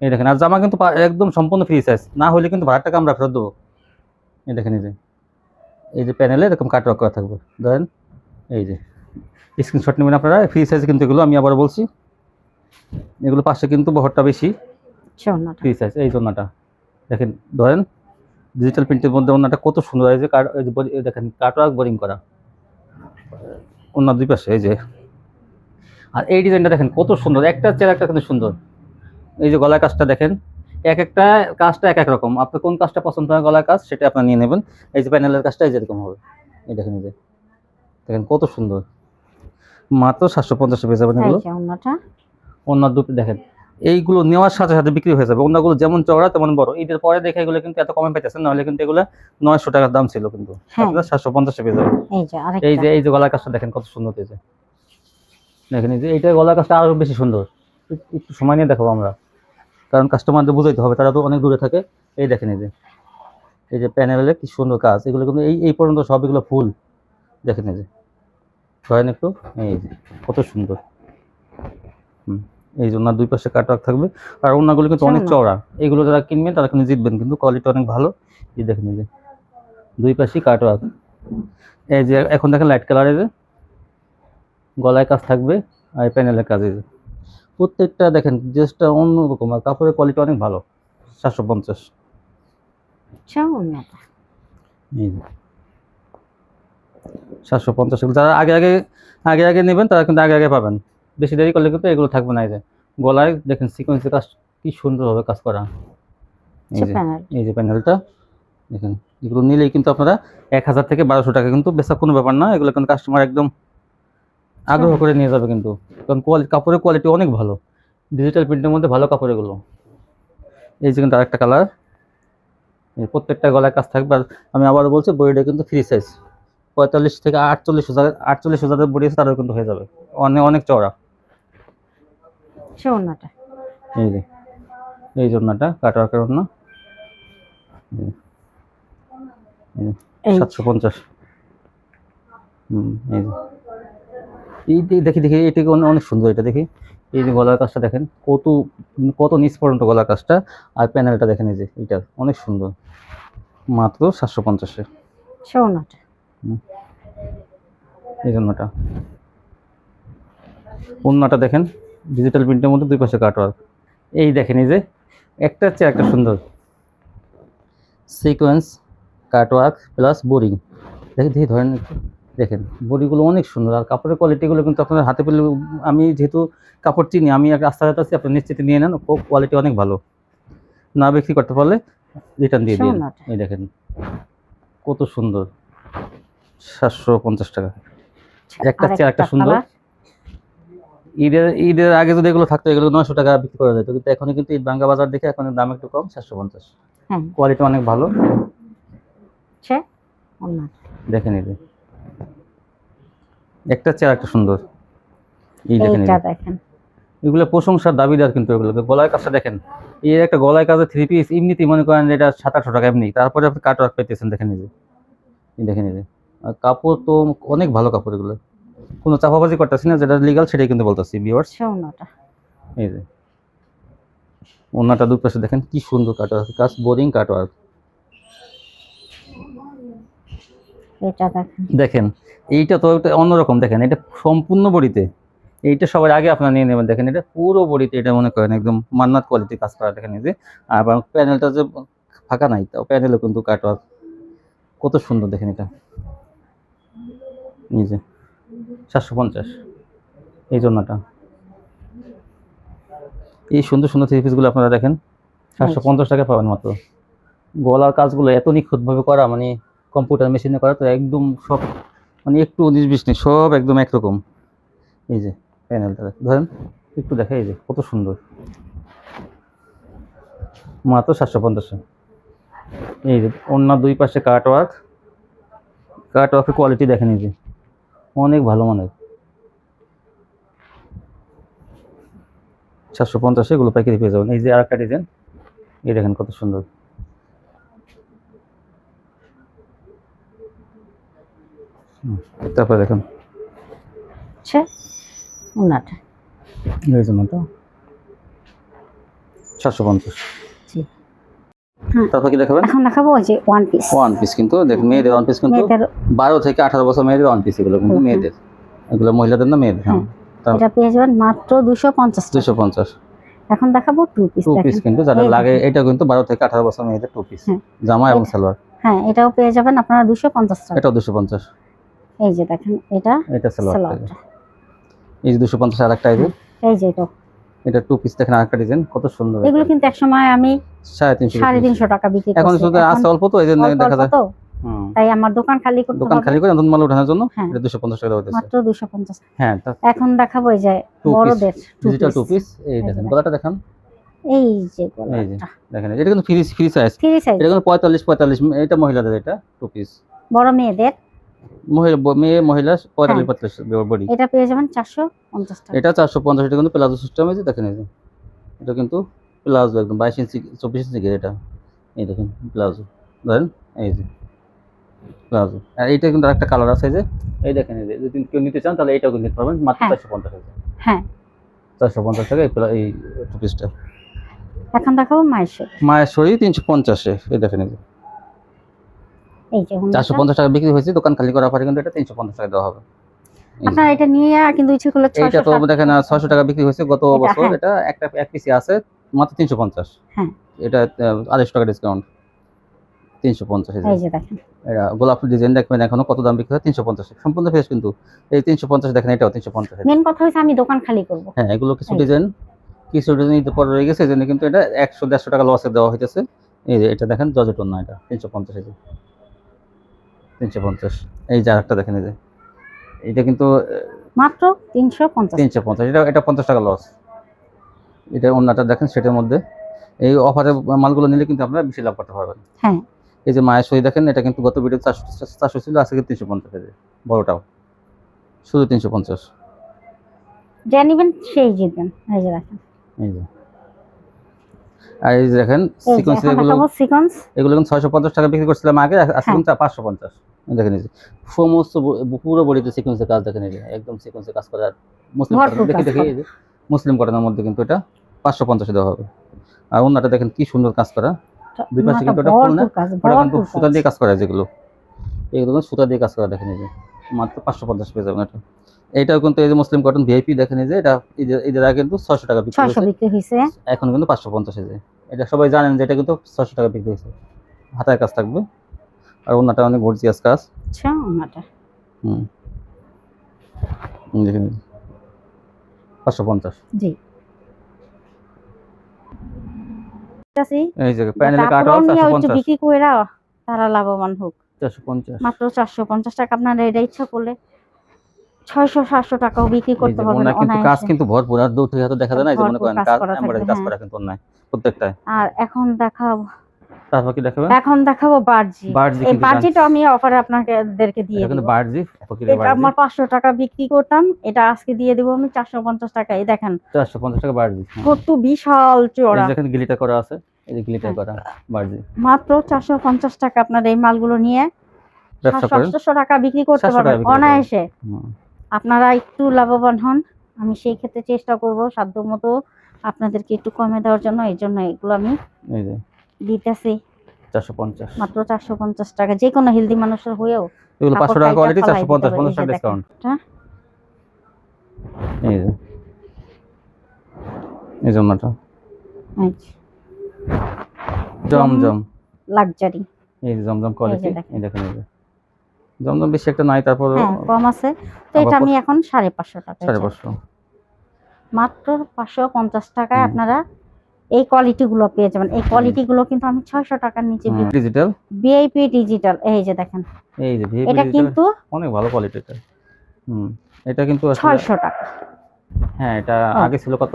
এই দেখেন আর জামা কিন্তু একদম সম্পূর্ণ ফ্রি সাইজ না হলে কিন্তু ভাড়ার টাকা আমরা ফেরত দেবো। এই দেখেন এই যে প্যানেলে এরকম কাটওয়ার্ক করা থাকবে ধরেন এই যে স্ক্রিনশট নেবেন আপনারা ফ্রি সাইজ কিন্তু এগুলো আমি আবার বলছি এগুলো পাশে কিন্তু বহরটা বেশি ফ্রি সাইজ। এই জন্যটা দেখেন ধরেন ডিজিটাল প্রিন্টের মধ্যে ওনাটা কত সুন্দর এই যে দেখেন কাটওয়ার্ক বোরিং করা ওনার দুই পাশে এই যে আর এই ডিজাইনটা দেখেন কত সুন্দর একটা চেয়ার একটা কিন্তু সুন্দর। এই যে গলার কাজটা দেখেন এক একটা কাজটা এক এক রকম আপনার কোন কাজটা পছন্দ হয় গলার কাজ সেটা আপনি নিয়ে নেবেন। এই যে প্যানেলের কাজটা এই যেরকম হবে এই দেখেন এই যে দেখেন কত সুন্দর মাত্র 750 পেয়ে যাবেন এগুলো। অন্য দুটো দেখেন এইগুলো নেওয়ার সাথে সাথে বিক্রি হয়ে যাবে অন্যগুলো যেমন চওড়া তেমন বড় ঈদের পরে দেখে এগুলো কিন্তু এত কমে পাইতেছেন নাহলে কিন্তু এগুলো 900 টাকার দাম ছিল কিন্তু আপনারা 750 পেয়ে যাবেন। এই যে গলার কাজটা দেখেন কত সুন্দর এই যে দেখেন এই যে এইটা গলার কাজটা আরো বেশি সুন্দর একটু সময় নিয়ে দেখাবো আমরা কারণ কাস্টমারদের বুঝাইতে হবে তারা তো অনেক দূরে থাকে। এই দেখেন এই যে প্যানেলে কি সুন্দর কাজ এগুলো কিন্তু এই পর্যন্ত সব এগুলো ফুল দেখেন এই যে ধরেন একটু এই যে কত সুন্দর এই জন্য দুই পাশে কাটওয়ার্ক থাকবে। আর ওড়নাগুলো কিন্তু অনেক চওড়া, এগুলো যারা কিনবেন তারা কিন্তু জিতবেন, কিন্তু কোয়ালিটি অনেক ভালো। এই দেখেন এই যে দুই পাশেই কাটওয়ার্ক। এই যে এখন দেখেন লাইট কালারের গলায় কাজ থাকবে আর প্যানেলের কাজ। এই যে প্রত্যেকটা দেখেন ড্রেসটা অন্যরকম, আর কাপড়ের কোয়ালিটি অনেক ভালো। 750। এই যে 750 যারা আগে আগে নেবেন তারা কিন্তু আগে আগে পাবেন, বেশি দেরি করলে কিন্তু এগুলো থাকবে না। এই যে গলায় দেখেন সিকোয়েন্সের কাজ কি সুন্দরভাবে কাজ করা। এই যে প্যানেলটা দেখেন, এগুলো নিলেই কিন্তু আপনারা 1000 থেকে 1200 টাকা, কিন্তু বেচা কোনো ব্যাপার না, এগুলো কিন্তু কাস্টমার একদম আগ্রহ করে নিয়ে যাবে কিন্তু, কারণ কাপড়ের কোয়ালিটি অনেক ভালো, ডিজিটাল প্রিন্টের মধ্যে ভালো কাপড় এগুলো। এই যে কিন্তু আরেকটা কালার, প্রত্যেকটা গলায় কাজ থাকবে। আর আমি আবার বলছি বডিটা কিন্তু ফ্রি সাইজ, 45 থেকে 48 হাজার বডি আছে তারও কিন্তু হয়ে যাবে, অনেক অনেক চওড়া। এই যে এই জন্যটা কাটওয়ার্কের ওড়না 750। এই যে দেখি এটা অনেক সুন্দর, এটা দেখি। এই যে গলার কাজটা দেখেন কত নিচ পর্যন্ত গলার কাজটা, আর প্যানেলটা দেখেন, এই যে এটা অনেক সুন্দর, মাত্র 750-এ। এই জন্যটা ওড়নাটা দেখেন ডিজিটাল প্রিন্টের মধ্যে দুই পাশে কাটওয়ার্ক। এই দেখেন এই যে একটা চেয়ে একটা সুন্দর সিকোয়েন্স কাটওয়ার্ক প্লাস বোরিং। দেখি ধরেন একটু দেখেন, বডিগুলো অনেক সুন্দর, আর কাপড়ের কোয়ালিটিগুলো কিন্তু আপনার হাতে পেলে, আমি যেহেতু কাপড় চিনি, আমি একটা রাস্তা আছি, আপনি নিশ্চিতে নিয়ে নেন, কোয়ালিটি অনেক ভালো। না বিক্রি করতে পারলে রিটার্ন দিয়ে দিন। এই দেখেন কত সুন্দর, 750 টাকা। একটা চেয়ে একটা সুন্দর। ঈদের আগে যদি এগুলো থাকতো, এগুলো 900 টাকা বিক্রি করা যেত, কিন্তু এখন কিন্তু ঈদ ভাঙ্গা বাজার দেখে এখন দাম একটু কম, 750। কোয়ালিটি অনেক ভালো। দেখেন এই যে একটা চেয়ে একটা সুন্দর। এই দেখেন এগুলো প্রশংসার দাবিদার, কিন্তু এগুলো গলায় কাজটা দেখেন, এই একটা গলায় কাজের 3 পিস এমনিতেই মনে করেন যে এটা 700-800 টাকা এমনি, তারপরে আপনি কাটওয়ার্ক পেতেছেন। দেখেন এই যে দেখেন এই যে, আর কাপড় তো অনেক ভালো কাপড়, এগুলো কোনো চাপাবাজি করতেছি না, যেটা লিগাল সেটাই কিন্তু বলতেছি ভিউয়ার্স। এই যে ওড়নাটা দুই পাশে দেখেন কি সুন্দর কাটওয়ার্ক কাজ, বোরিং কাটওয়ার্ক। দেখেন এইটা তো অন্যরকম, দেখেন এটা সম্পূর্ণ বডিতে, এইটা সবার আগে আপনারা নিয়ে নেবেন। দেখেন এটা পুরো বডিতে, এটা মনে করেন একদম মান্নাত কোয়ালিটি কাজ করা। দেখেন এই যে, আর প্যানেলটা যে ফাঁকা নাই, তাও প্যানেলও কিন্তু কাটওয়ার্ক কত সুন্দর। দেখেন এটা এই যে 750 এই জন্যটা। এই সুন্দর সুন্দর 3 পিসগুলো আপনারা দেখেন 750 টাকা পাবেন মাত্র। গলার কাজগুলো এত নিখুঁতভাবে করা, মানে কম্পিউটার মেশিনে করা, তো একদম সব মানে একটু 19-20 নেই, সব একদম একরকম। এই যে প্যানেলটা ধরেন একটু দেখা, এই যে কত সুন্দর, মাত্র 750। এই যে অন্য দুই পাশে কাটওয়ার্কের কোয়ালিটি দেখেন, এই যে অনেক ভালো মানের। 750 এগুলো পাইকারি পেয়ে যাবেন। এই যে আরেকটা ডিজাইন, এই দেখেন কত সুন্দর। তারপরে দেখেন এই জন্যটা 750। তারপর কি দেখাবেন? এখন দেখাবো ওই যে ওয়ান পিস কিন্তু দেখেন মেয়েদের ওয়ান পিস, কিন্তু 12 থেকে 18 বছর মেয়েদের ওয়ান পিস, এগুলো কিন্তু মেয়েদের, এগুলো মহিলাদের না মেয়েদের। হ্যাঁ এটা পেয়ে যাবেন মাত্র 250। এখন দেখাবো টু পিস কিন্তু যারা লাগে, এটা কিন্তু 12 থেকে 18 বছর মেয়েদের টু পিস, জামা এবং সালোয়ার। হ্যাঁ এটাও পেয়ে যাবেন আপনারা 250 টাকা। এটাও 250। এই যে দেখেন এটা সালোয়ারটা, এই যে 250 আরেকটা, এই যে এটা টু পিস দেখেন আরেকটা ডিজাইন কত সুন্দর। এগুলো কিন্তু এক সময় আমি 350 টাকা বিক্রি করছি, এখন শুধু আছে অল্প, তো এইজন্য দেখা যায়। তাই আমার দোকান খালি করে নতুন মাল ওঠানোর জন্য এটা 250 টাকা দাও দিয়েছে, মাত্র 250। হ্যাঁ এখন দেখাবো এই যে বড়দের ডিজিটাল টু পিস। এই দেখেন গলাটা দেখেন, এই যে গলাটা দেখেন, এটা কিন্তু ফ্রি সাইজ, এটা কিন্তু 45 এটা মহিলাদের, এটা টু পিস বড় মেয়েদের, মহিলা 45 বডি। এটা পেয়ে যাবেন 450 টাকা। এটা 450। এটা কিন্তু প্লাজো সিস্টেম আছে, দেখেন এই যে এটা কিন্তু প্লাজো একদম 22 ইঞ্চি 24 ইঞ্চি ঘের, এটা এই দেখেন প্লাজো ধরেন, এই যে প্লাজো। আর এইটা কিন্তু আরেকটা কালার আছে, এই যে এই দেখেন, এই যে যদি কেউ নিতে চান তাহলে এইটাও কিন্তু নিতে পারবেন মাত্র 450 টাকা। হ্যাঁ 450 টাকা এই টু পিসটা। এখন দেখাবো মায়ের শাড়ি। মায়ের শরীর 350-এ, এই দেখেন এই যে এই যে ওড়নাটা। 450 টাকা বিক্রি হয়েছে, দোকান খালি করার পরে কিন্তু এটা 350 টাকা দেওয়া হবে। এই যে। আপনারা এটা নিয়ে কিন্তু ইচ্ছে করলে এইটা তো 660 দেখেন 600 টাকা বিক্রি হয়েছে গত এটা, বছর, হ্যাঁ। এটা এক পিসি আছে মাত্র 350। হ্যাঁ। এটা 250 টাকা ডিসকাউন্ট, 350। এই যে দেখেন এটা গোলাপ ফুল ডিজাইন দেখবেন এখনো কত দাম বিক্রি হয়, 350 সম্পূর্ণ ফ্রেশ কিন্তু। এই 350 দেখেন, এটাও 350। মেন কথা হচ্ছে আমি দোকান খালি করব। হ্যাঁ, এগুলো কিছু এই। ডিজাইন ঈদের পর রয়ে গেছে, এজন্য কিন্তু এটা 100-150 টাকা লসে দেওয়া হইতেছে। এই যে এটা দেখেন জর্জেট না, এটা 350। এই যে 350। এই যে আরেকটা দেখেন, এই যে এটা কিন্তু মাত্র 350। 350, এটা 50 টাকা লস। এটা অন্যটা দেখেন সেটার মধ্যে। এই অফারের মালগুলো নিলে কিন্তু আপনারা বেশি লাভ করতে পারবেন। হ্যাঁ। এই যে মায়ের সই দেখেন, এটা কিন্তু গত ভিডিও 400 ছিল, আজকে 350। এই যে বড়টাও শুধু 350। যে নিবেন সেই জিতবেন। এই যে দেখেন, এই যে আর এই যে দেখেন এই যে সিকোয়েন্স, এখন এগুলো দেখাবো সিকোয়েন্স। এগুলো কিন্তু 650 টাকা বিক্রি করছিলাম আগে, আজকে হ্যাঁ। কিন্তু 550। দেখেন এই যে সমস্ত পুরো বডিতে সিকোয়েন্সের কাজ দেখেন, এই যে একদম সিকোয়েন্সের কাজ করা মুসলিম ভরপুর কটন, দেখি কাজ দেখি করা। এই যে মুসলিম কটনের মধ্যে কিন্তু এটা 550 দেওয়া হবে। আর অন্যটা দেখেন কি সুন্দর কাজ করা, দুই পাশে কিন্তু এটা ফুল না, ভরপুর কাজ, ওটা কিন্তু ভরপুর সুতা কাজ। দিয়ে কাজ করা, যেগুলো এগুলো কিন্তু সুতা দিয়ে কাজ করা দেখেন, এই যে মাত্র 550 পেয়ে যাবেন এটা। এইটাও কিন্তু এই যে মুসলিম কটন ভিআইপি দেখেন, এই যে এটা ঈদের আগে কিন্তু 600 টাকা বিক্রি 600 হয়েছে, বিক্রি হয়েছে। এখন কিন্তু 550। এই যে এটা সবাই জানেন যে এটা কিন্তু 600 টাকা বিক্রি হয়েছে। হাতায় কাজ থাকবে, আর ওনাটা অনেক গর্জিয়াস কাজ। আচ্ছা ওনাটা হুম, দেখেন 550। জি। আছে এই যে প্যানেলে কাট তারপরেও অফ নিয়ে একটু 450। বিক্রি কইরা তারা লাভবান হোক। 450। মাত্র 450 টাকা আপনারা এটা ইচ্ছা করলে 600-700 টাকাও বিক্রি এই করতে যে পারবেন ওনা কিন্তু কাজ অনায়াসে। কিন্তু ভরপুর, আর দূর থেকে হয়তো দেখা যায় না, এই যে মনে ভরপুর করেন কাজ কাজ করা এমব্রয়ডারি থাকবে, কাজ হ্যাঁ। করা কিন্তু নাই প্রত্যেকটায়। আর এখন দেখাবো তারপর কি দেখাবেন? বার্জি। বার্জি এই কিন্তু বার্জিটা আমি অফারে আপনাদেরকে দিয়ে এটা দিব। কিন্তু বার্জি, ফকিরের এটা বার্জি। আমার 500 টাকা বিক্রি করতাম, এটা আজকে দিয়ে দিব আমি 450 টাকা। এই দেখেন 450 টাকা বার্জি। কত বিশাল এই চওড়া, দেখেন গ্লিটার করা আছে, এই যে গ্লিটার করা বার্জি। মাত্র 450 টাকা আপনারা এই মালগুলো নিয়ে ব্যবসা করেন 700-800 টাকা বিক্রি করতে 700 টাকা পারবেন বিক্রি করতে পারবেন। অনায়াসে। হুম। আপনারা একটু লাভবান হন, আমি সেই ক্ষেত্রে চেষ্টা করব সাধ্যমতো আপনাদেরকে একটু কমে দেওয়ার জন্য। এই জন্য এগুলো আমি এই যে দিতেছি 450। মাত্র 450 টাকা। যে কোনো হেলদি মানুষের হয়েও এগুলো 500 টাকা কোয়ালিটি, ফালাই দিতে 450, হবে। 50 এই যে টাকা দেখেন ডিসকাউন্ট। এটা এই যে এই জন্যটা জমজম লাক্সারি। এই যে জমজম কোয়ালিটি, দেখেন। এই দেখেন এই যে জমজম বেশি একটা নাই, তারপর হ্যাঁ কম আছে তো, আবার এটা আমি এখন 550 টাকা 550। মাত্র 550 টাকায় আপনারা এই কোয়ালিটি গুলো পেয়ে যাবেন। এই কোয়ালিটি গুলো কিন্তু আমি 600 টাকার নিচে ডিজিটাল ভিআইপি ডিজিটাল। এই যে দেখেন এই যে ভিআইপি এটা ডিজিটাল কিন্তু অনেক ভালো কোয়ালিটি এটা। এটা কিন্তু আসলে 600 টাকা। হ্যাঁ, এটা আগে ছিল কত?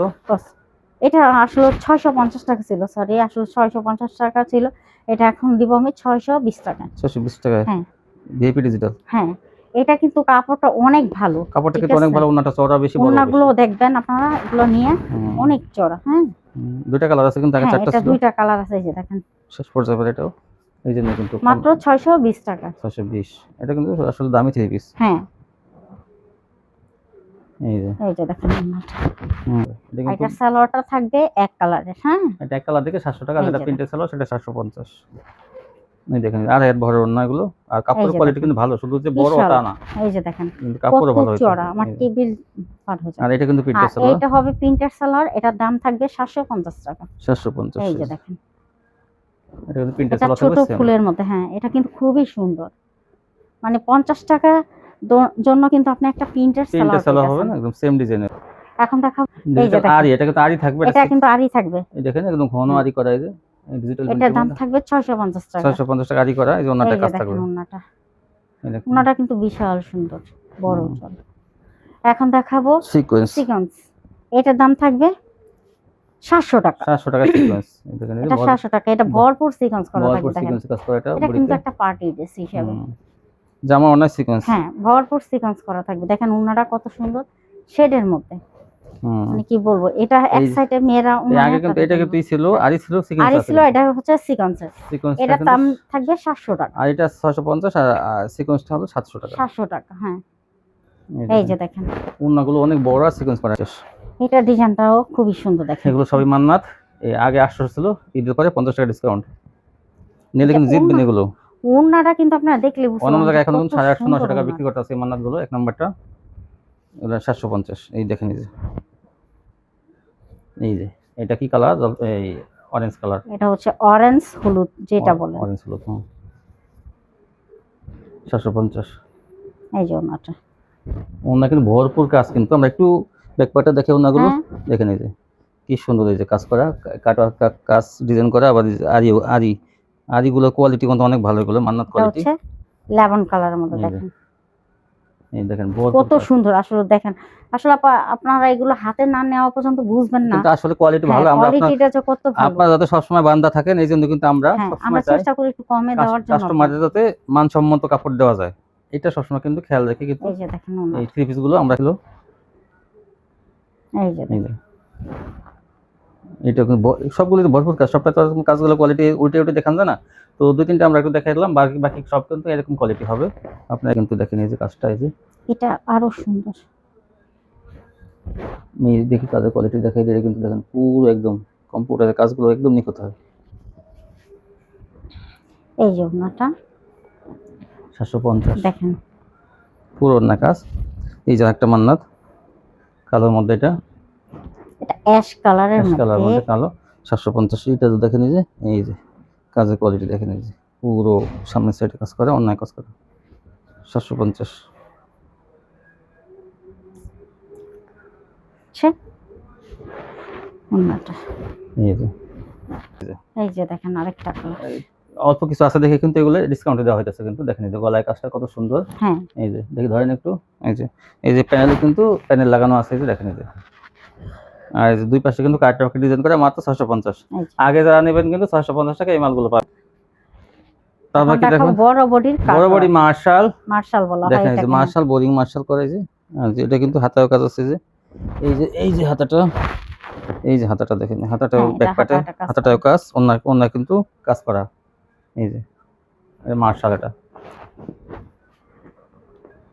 এটা আসলে 650 টাকা ছিল, সরি আসলে 650 টাকা ছিল। এটা এখন দিব আমি 620 টাকা। 620 টাকা। হ্যাঁ ভিআইপি ডিজিটাল। হ্যাঁ, এটা কিন্তু কাপড়টা অনেক ভালো, কাপড়টা কিন্তু অনেক ভালো, ওনাটা চওড়া বেশি, বড় বেশি। ওনাগুলো দেখবেন আপনারা, এগুলো নিয়ে অনেক চওড়া। হ্যাঁ, দুইটা কালার আছে কিন্তু, আগে হ্যাঁ চারটা এটা ছিল, দুইটা কালার আছে। এই যে দেখেন শেষ পর্যায়ে এটাও এই জন্য কিন্তু মাত্র 620 টাকা। 620। এটা কিন্তু আসলে দামি থ্রি পিস। হ্যাঁ এই যে দেখেন এটা কিন্তু এটা সালোয়ারটা থাকবে এক কালারের। হ্যাঁ, এটা এক কালার থেকে 700 টাকা, এই যেটা যে প্রিন্টের সালোয়ার সেটা 750। এই দেখেন আর এর বড় ওন্না এগুলো, আর এই কাপড়ের যে কোয়ালিটি দেখেন। কিন্তু ভালো, শুধু যে বড় বিশাল। তা না, এই যে দেখেন কিন্তু কাপড়ও ভালো কত হয়েছে। চওড়া, আমার টেবিল পার হয়ে আর যায়। এটা কিন্তু প্রিন্টের আর সালোয়ার, এটা হবে প্রিন্টার সালোয়ার, এটার দাম থাকবে 750 টাকা। 750। এই যে দেখেন এটা কিন্তু প্রিন্টের এটা সালোয়ার ছোট থাকবে ফুলের মধ্যে। হ্যাঁ, এটা কিন্তু খুবই সুন্দর, মানে 50 টাকা জন্য কিন্তু আপনি একটা প্রিন্টার সালোয়ার হবে না, একদম সেম ডিজাইনের। এখন দেখাবো এই যে ডিজিটাল দেখেন আরি, এটা কিন্তু আরি থাকবে, এটা কিন্তু আরি থাকবে। এই দেখেন একদম ঘন আরি করা, এই যে ডিজিটাল এটার দাম থাকবে 650 টাকা। 650 টাকা আরি করা, এই যে ওন্নাটা এই যে কাজ দেখেন থাকবে। ওন্নাটা, এই দেখেন ওন্নাটা কিন্তু বিশাল সুন্দর বড় চল। এখন দেখাবো সিকোয়েন্স, সিকোয়েন্স। এটার দাম থাকবে 700 টাকা। 700 টাকা সিকোয়েন্স। এই দেখেন এটা 700 টাকা, এটা ভরপুর সিকোয়েন্স করা ভরপুর থাকবে। দেখেন সিকোয়েন্স কাজ করা, এটা এটা কিন্তু বডিতে একটা পার্টি ড্রেস হিসাবে। জামা অনেক সিকোয়েন্স। হ্যাঁ, ভরপুর সিকোয়েন্স করা থাকবে। দেখেন ওন্নাটা কত সুন্দর শেডের মধ্যে, মানে কি বলবো, এটা এক সাইডে মেয়েরা এই আগে কিন্তু এটা কিন্তু ছিল আরি ছিল, সিকোয়েন্স আরি আছে, ছিল, এটা হচ্ছে সিকোয়েন্সের। সিকোয়েন্স এটার দাম থাকবে 700 টাকা। আর এটা 650, আর সিকোয়েন্সটা হলো 700 টাকা। 700 টাকা। হ্যাঁ, এই যে দেখেন ওড়নাগুলো অনেক বড় আর সিকোয়েন্স করা আছে। এটা ডিজাইনটাও খুবই সুন্দর দেখেন। এগুলো সবই মান্নাত। এই আগে 800 ছিল, ঈদের পরে 50 টাকা ডিসকাউন্ট নিলে কিন্তু জিতবেন এগুলো। ওড়নাটা কিন্তু আপনারা দেখলে বুঝতে অন্য পারবেন জায়গায় এখন কত 850 সুন্দর 900 টাকা ওড়না। বিক্রি করতেছে এই মান্নাত গুলো। এক নাম্বারটা এগুলো 750। এই দেখেন এই যে এটা কি কালার? এই অরেঞ্জ কালার। এটা হচ্ছে অরেঞ্জ হলুদ যেটা বলে, অরেঞ্জ হলুদ। 750। এই যে ওড়নাটা। ওড়না কিন্তু ভরপুর কাজ, কিন্তু আমরা একটু ব্যাকপার্টটা দেখে ওড়নাগুলো হ্যাঁ। দেখেন। এই যে কি সুন্দর এই যে কাজ করা, কাটওয়ার্ক কাজ ডিজাইন করা, আবার আরিগুলো কোয়ালিটি কিন্তু অনেক ভালো, এগুলো মান্নাত এটা কোয়ালিটি। হচ্ছে লেমন কালারের মধ্যে এই যে, দেখেন এই দেখেন কত সুন্দর। আসলে দেখেন, আসলে আপনারা এগুলো হাতে না নেওয়া পর্যন্ত বুঝবেন না কিন্তু আসলে কোয়ালিটি ভালো। আমরা কোয়ালিটিটা যে কত ভালো। আপনারা যাতে সবসময় বান্দা থাকেন, এই জন্য কিন্তু আমরা হ্যাঁ, আমরা সবসময় চাই চেষ্টা করি একটু কমে দেওয়ার জন্য। কাস্টমারদের যাতে মানসম্মত কাপড় দেওয়া যায়, এটা সবসময় কিন্তু খেয়াল রেখে কিন্তু এই যে দেখেন ওড়না, এই থ্রি পিস গুলো আমরা হলো এই যে এই দেখেন। যে এটা কিন্তু সবগুলো ভরপুর কাজ। সবটা তো এরকম কাজগুলো কোয়ালিটি উল্টে উল্টে দেখান যায় না, তো দুই তিনটা আমরা একটু দেখাই দিলাম। বাকি বাকি সব কিন্তু এরকম কোয়ালিটি হবে। আপনারা কিন্তু দেখেন এই যে কাজটা, এই যে এটা আরো সুন্দর। আমি দেখি কাজের কোয়ালিটি দেখাই দিলে কিন্তু দেখেন পুরো একদম কম্পিউটারের কাজগুলো একদম নিখুঁত হয়। এই যে ওড়নাটা 750 দেখেন, পুরো না কাজ। এই যে একটা মান্নাত কালোর মধ্যে, এটা এটা অ্যাশ কালারের কালার মধ্যে মধ্যে কালো। 750। এটা তো দেখেন এই যে কাজের কোয়ালিটি দেখেন, এই যে পুরো সামনের সাইডে কাজ করে, অন্যায় কাজ করে। 750। ওড়নাটা এই যে এই যে দেখেন আরেকটা কালার। অল্প কিছু আছে দেখে কিন্তু এগুলো ডিসকাউন্টে দেওয়া হইতেছে। কিন্তু দেখেন এই যে গলায় কাজটা কত সুন্দর। হ্যাঁ, এই যে দেখি ধরেন একটু, এই যে প্যানেলে কিন্তু প্যানেল লাগানো আছে, এই যে দেখেন এই যে। আর এই যে দুই পাশে কিন্তু কাট রকেট ডিজাইন করে মাত্র 650। এই যে। আগে যারা নেবেন কিন্তু 650 টাকা এই মালগুলো পাবেন। তারপর এখন কি দেখো দেখেন বড় বডির বড় বডি মার্শাল। মার্শাল বলা হয় দেখেন এই যে এটাকে। মার্শাল, বোরিং মার্শাল করে এই যে। আর যে এটা কিন্তু হাতাও কাজ আছে, যে এই যে হাতাটা, এই যে হাতাটা দেখেন, হাতাটাও হ্যাঁ, এটা ব্যাকপার্টে হাতাটা কাজ হাতাটাও কাজ, অন্য কিন্তু কাজ করা। এই যে মার্শাল এটা।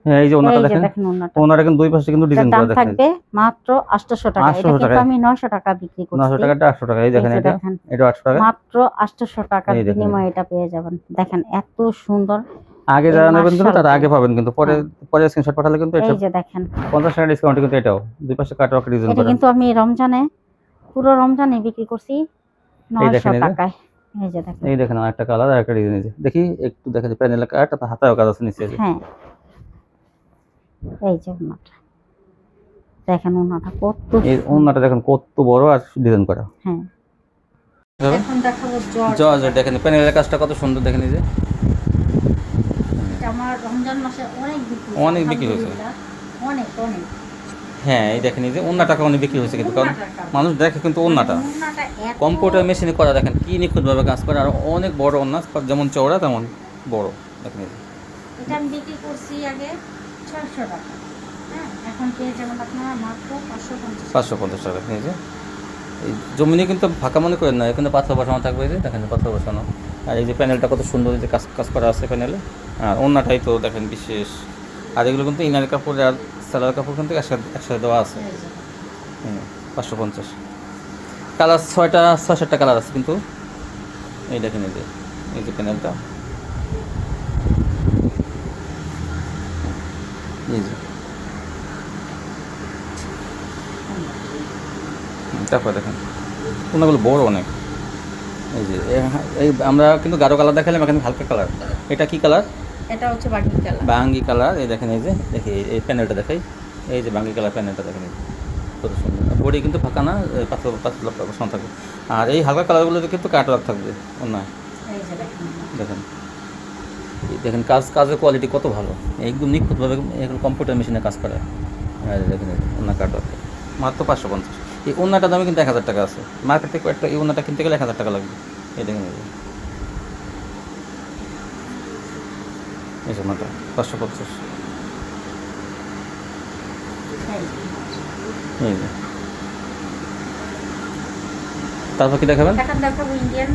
হ্যাঁ, এই যে ওনাটা এই যে দেখেন, দেখেন ওড়নাটা। ওনাটা কিন্তু দুই পাশে কিন্তু ডিজাইন এটার দাম করা দেখেন। থাকবে মাত্র 800 টাকা। 800 এটা কিন্তু টাকায়। আমি 900 টাকা বিক্রি 900 করছি। টাকাটা 800 টাকা। এই দেখেন এই যে এটা, দেখেন এটা 800 টাকা। মাত্র 800 টাকার এই দেখেন। বিনিময়ে এটা পেয়ে যাবেন। দেখেন এত সুন্দর। আগে এই যারা নেবেন কিন্তু মার্শাল তারা আগে পাবেন, কিন্তু পরে হ্যাঁ। পরে স্ক্রিনশট পাঠালে কিন্তু এটা এই যে দেখেন 50 টাকা ডিসকাউন্ট কিন্তু এটাও দুই পাশে কাট রকেট ডিজাইন এটা করা। কিন্তু আমি রমজানে পুরো রমজানে বিক্রি করছি এই দেখেন 900 এই যে। টাকায়। এই যে দেখেন এই দেখেন আরেকটা কালার, আরেকটা ডিজাইন। এই যে দেখি একটু দেখা যায় প্যানেলে কাট, আর হাতায়ও কাজ আছে নিচে। এই যে হ্যাঁ, এই যে ওড়নাটা দেখেন, ওড়নাটা কত এই ওন্নাটা দেখেন কত বড় আর ডিজাইন করা। হ্যাঁ। এখন দেখাবো জর্জেট। দেখেন প্যানেলের কাজটা কত সুন্দর, দেখেন এই যে এটা আমার রমজান মাসে অনেক বিক্রি হয়েছে। অনেক অনেক। হ্যাঁ, এই দেখেন এই যে ওন্নাটা অনেক বিক্রি হয়েছে, কিন্তু কারণ মানুষ দেখে কিন্তু ওন্নাটা ওড়নাটা এত কম্পিউটার মেশিনে করা। দেখেন কি নিখুঁতভাবে কাজ করে, আর অনেক বড় ওন্না, যেমন চওড়া তেমন বড়। দেখেন এই যে এটা আমি বিক্রি করছি আগে 600 টাকা। হ্যাঁ, এখন পেয়ে যাবেন আপনারা মাত্র 550। 550 টাকা। দেখেন এই যে এই জমিনে কিন্তু ফাঁকা মনে করেন না, এখানে পাথর বসানো থাকবে। এই যে দেখেন পাথর বসানো। আর এই যে প্যানেলটা কত সুন্দর, এই যে কাজ কাজ করা আছে প্যানেলে। আর ওন্নাটাই তো দেখেন বিশেষ। আর এগুলো কিন্তু ইনার কাপড় আর সালোয়ার কাপড় কিন্তু একসাথে দেওয়া আছে। 550। কালার 6-7টা কালার আছে কিন্তু। এই দেখেন এই যে প্যানেলটা, এই যে তারপর দেখেন ওনাগুলো বড় অনেক। এই যে এই আমরা কিন্তু গাঢ় কালার দেখালাম, এখানে হালকা কালার। এটা কি কালার? এটা হচ্ছে বাকি কালার। বাঙ্গি কালার। এই দেখেন এই যে দেখি এই প্যানেলটা দেখাই। এই যে বাঙ্গি কালার প্যানেলটা দেখেন, কত সুন্দর। বডি কিন্তু ফাঁকা না, পাতলা বসানো থাকবে। আর এই হালকা কালারগুলোতে কিন্তু কাটওয়ার্ক থাকবে অন্যায়। এই যে দেখেন দেখেন কাজের কোয়ালিটি কত ভালো, একদম নিখুঁতভাবে এগুলো কম্পিউটার মেশিনে কাজ করে। আর দেখেন ওন্না কাটওয়ার্ক মাত্র 550। এই ওন্নাটার দামে কিন্তু 1000 টাকা আছে। মার্কেট থেকে একটা এই ওন্নাটা কিনতে গেলে 1000 টাকা লাগবে। এই দেখেন এই ওন্নাটা 550। এই যে তারপর কি দেখাবেন? এখন দেখাবো ইন্ডিয়ান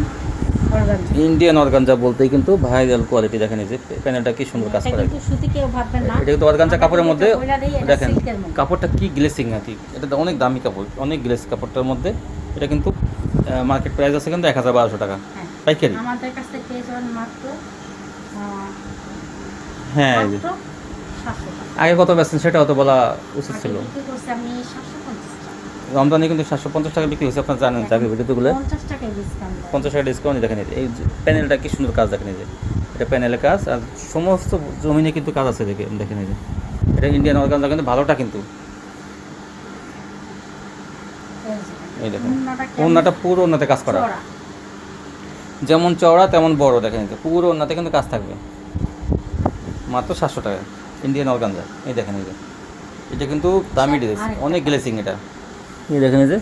অর্গানজা। ইন্ডিয়ান অর্গানজা বলতেই কিন্তু ভাইরাল কোয়ালিটি, দেখেন এই যে প্যানেলটা কি সুন্দর কাজ এটা করা। কিন্তু সুতি কেউ ভাববেন না, এটা কিন্তু অর্গানজা কাপড়ের মধ্যে, এটা দেখেন সিল্কের মধ্যে। কাপড়টা কি গ্লেসিং আর কি, এটা তো অনেক দামি কাপড়, অনেক গ্লেস কাপড়টার মধ্যে। এটা কিন্তু মার্কেট প্রাইস আছে কিন্তু 1012 টাকা হ্যাঁ, পাইকারি। আমাদের কাছে পেয়ে যাবেন মাত্র হ্যাঁ এই যে মাত্র 700 টাকা। আগে কত বেচছেন সেটাও তো বলা উচিত ছিল। আগে বিক্রি করছি আমি 750 টাকা। রমজানে কিন্তু 750 টাকা বিক্রি হয়েছে, আপনারা জানেন আগে ভিডিওগুলো। 50 টাকা ডিসকাউন্ট। 50 টাকা ডিসকাউন্ট, দেখেন এই যে প্যানেলটা কি সুন্দর কাজ, দেখেন এই যে এটা প্যানেলের কাজ, আর সমস্ত জমিনে কিন্তু কাজ আছে, দেখেন এই যে এটা ইন্ডিয়ান অর্গানজা কিন্তু ভালোটা কিন্তু। এই দেখেন ওড়নাটা পুরো ওড়নাতে কাজ করা, যেমন চওড়া তেমন বড়, দেখেন এই যে পুরো ওড়নাতে কিন্তু কাজ থাকবে। মাত্র 700 টাকা ইন্ডিয়ান অর্গানজা। এই দেখেন এই যে এটা কিন্তু দামি ড্রেস, অনেক গ্লেসিং এটা। এই দেখেন এই যে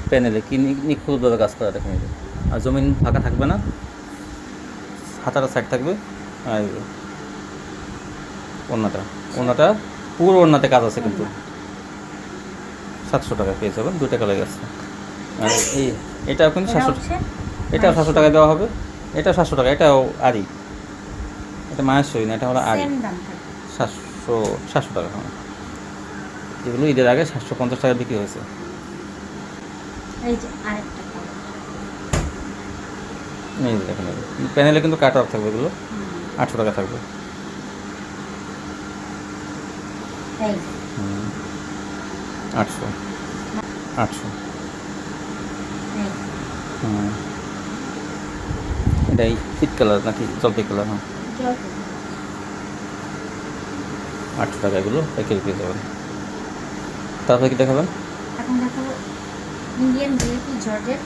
প্যানেলে কি নিখুঁতভাবে কাজ করা, দেখেন এই যে। আর জমিন ফাঁকা থাকবে না, হাতাটা সাইড থাকবে। আর এই যে ওড়নাটা পুরো ওড়নাতে কাজ আছে কিন্তু। 700 টাকা পেয়ে যাবেন, 2 টাকা লেগে গেছে। আর এটাও কিন্তু 700, এটাও 700 টাকা দেওয়া হবে। এটাও 700 টাকা, এটাও আরি, এটা মায়ের সই না, এটা হলো আরি। 700 টাকা। হ্যাঁ, এগুলো ঈদের আগে 750 টাকা বিক্রি হয়েছে। এই যে আরেকটা কালার। এই যে দেখেন প্যানেলে কিন্তু কাট অফ থাকবে, এগুলো 800 টাকা থাকবে। এই 800 এই হুম, এটাই পিট কালার নাকি জলপাই কালার? হ্যাঁ, 800 টাকা এগুলো পাইকারি পেয়ে যাবেন। তারপরে কি দেখাবেন? এখন দেখো Indian VIP georgette.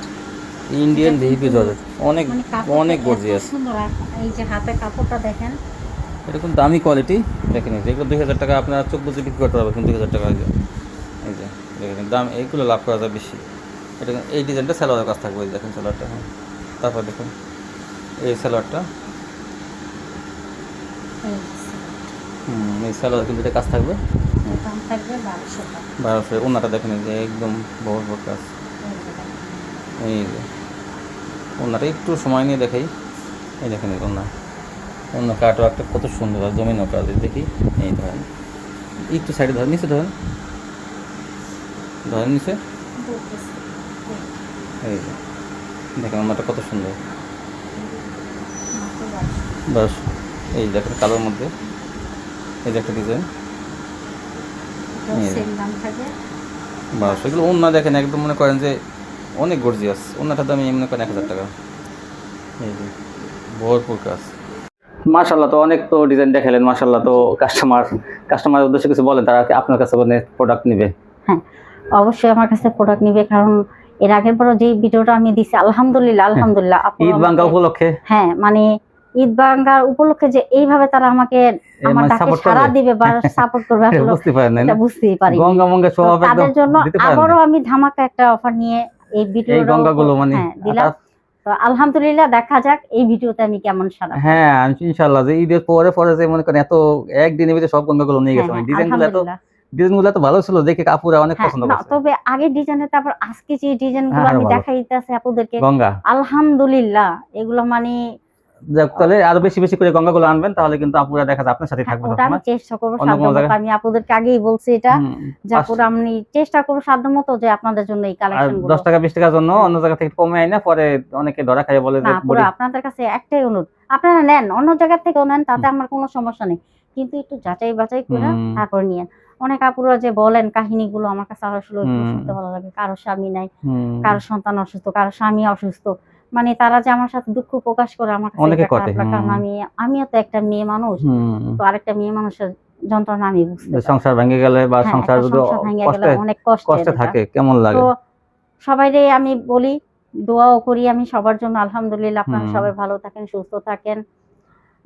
Indian VIP georgette, অনেক মানে অনেক গর্জিয়াস। সুন্দর। এই যে হাতে কাপড়টা দেখেন, এটা কিন্তু দামি কোয়ালিটি, দেখেন এই যে এগুলো 2000 টাকা আপনার চোখ বুঝে বিক্রি করতে পারবেন, কিন্তু 2000 টাকা এই যে দেখেন দাম, এইগুলো লাভ করা যায় বেশি। এটা এই ডিজাইনটা সালোয়ারের কাজ থাকবে, এই দেখেন সালোয়ারটা। হ্যাঁ, তারপর দেখুন এই সালোয়ারটা, এই সালোয়ার কিন্তু এটা কাজ থাকবে। দাম থাকবে 1200 টাকা। 1200। ওড়নাটা দেখেন এই যে একদম বড় বড় কাজ। এই যে ওড়নাটা একটু সময় নিয়ে দেখাই, এই দেখেন এই ওড়না কাটও একটা কত সুন্দর, আর জমিনও কাজ দেখি। এই ধরেন একটু সাইডে ধরেন, নিচে ধরেন নিচে, এই যে দেখেন ওড়নাটা কত সুন্দর। বাস এই দেখেন কালোর মধ্যে এই যে একটা ডিজাইন। বাস এগুলো ওড়না দেখেন একদম মনে করেন যে অনেক গর্জিয়াস। ওড়নাটার দাম মনে করেন 1000 টাকা। এই যে ভরপুর কাজ। মাশাআল্লাহ, তো অনেক তো ডিজাইন দেখালেন মাশাআল্লাহ। তো কাস্টমারের উদ্দেশ্যে কিছু বলেন, তারা আপনার কাছে প্রোডাক্ট নেবে? হ্যাঁ, অবশ্যই আমার কাছে প্রোডাক্ট নিবে, কারণ এর আগের পর যে ভিডিওটা আমি দিছি আলহামদুলিল্লাহ ঈদ বাঙ্গা উপলক্ষে, হ্যাঁ মানে ঈদ বাঙ্গার উপলক্ষে যে এইভাবে তারা আমাকে আমার ডাকে সাড়া দিবে বা সাপোর্ট করবে, আসলে বুঝতে পারেন না, এটা বুঝতেই পারি। গঙ্গা মঙ্গা সব একদম তাদের জন্য আবারও আমি ধামাকা একটা অফার নিয়ে এই ভিডিওটা, এই গঙ্গাগুলো মানে দিলাম। তো আলহামদুলিল্লাহ, দেখা যাক এই ভিডিওতে আমি কেমন সাড়া। হ্যাঁ ইনশাআল্লাহ, যে ঈদের পরে যে মনে করেন এত একদিনের ভিতরে সব গঙ্গাগুলো নিয়ে গেছে, মানে ডিজাইনগুলো এত ভালো ছিল, দেখে কাপুরা অনেক পছন্দ করছে। তবে আগে ডিজাইনের, তারপর আজকে যে ডিজাইনগুলো আমি দেখাইতেছি আপনাদেরকে, গঙ্গা আলহামদুলিল্লাহ এগুলো মানে যাক, তাহলে আরো বেশি বেশি করে গঙ্গাগুলো আনবেন, তাহলে কিন্তু আপুরা দেখা যায় আপনার সাথে থাকবে সবসময়। আমি চেষ্টা করব সাধ্যমতো, আমি আপনাদেরকে আগেই বলছি এটা, যে আপুরা আমি চেষ্টা করব সাধ্যমতো যে আপনাদের জন্য এই কালেকশনগুলো 10 টাকা 20 টাকার জন্য অন্য জায়গা থেকে কমে আইনা পরে অনেকে ধরা খায় বলে যে পুরো আপনাদের কাছে একটাই অনুরোধ, আপনারা নেন, অন্য জায়গা থেকেও নেন, তাতে আমার কোনো সমস্যা নেই, কিন্তু একটু যাচাই বাছাই করে তারপর নিয়েন। অনেক আপুরা যে বলেন কাহিনীগুলো, আমার কাছে আসলে শুনতে ভালো লাগে। কারো স্বামী নাই, কারো সন্তান অসুস্থ, কারো স্বামী অসুস্থ, মানে তারা যে আমার সাথে দুঃখ প্রকাশ করে, আমার কাছে এটা খারাপ লাগে, কারণ আমিও তো একটা মেয়ে মানুষ, তো আরেকটা মেয়ে মানুষের যন্ত্রণা আমি বুঝতে পারি। সংসার ভেঙে গেলে বা সংসার যদি অনেক কষ্টে থাকে কেমন লাগে। তো সবাইরে আমি বলি, দোয়াও করি আমি সবার জন্য। আলহামদুলিল্লাহ, আপনারা সবাই ভালো থাকেন, সুস্থ থাকেন।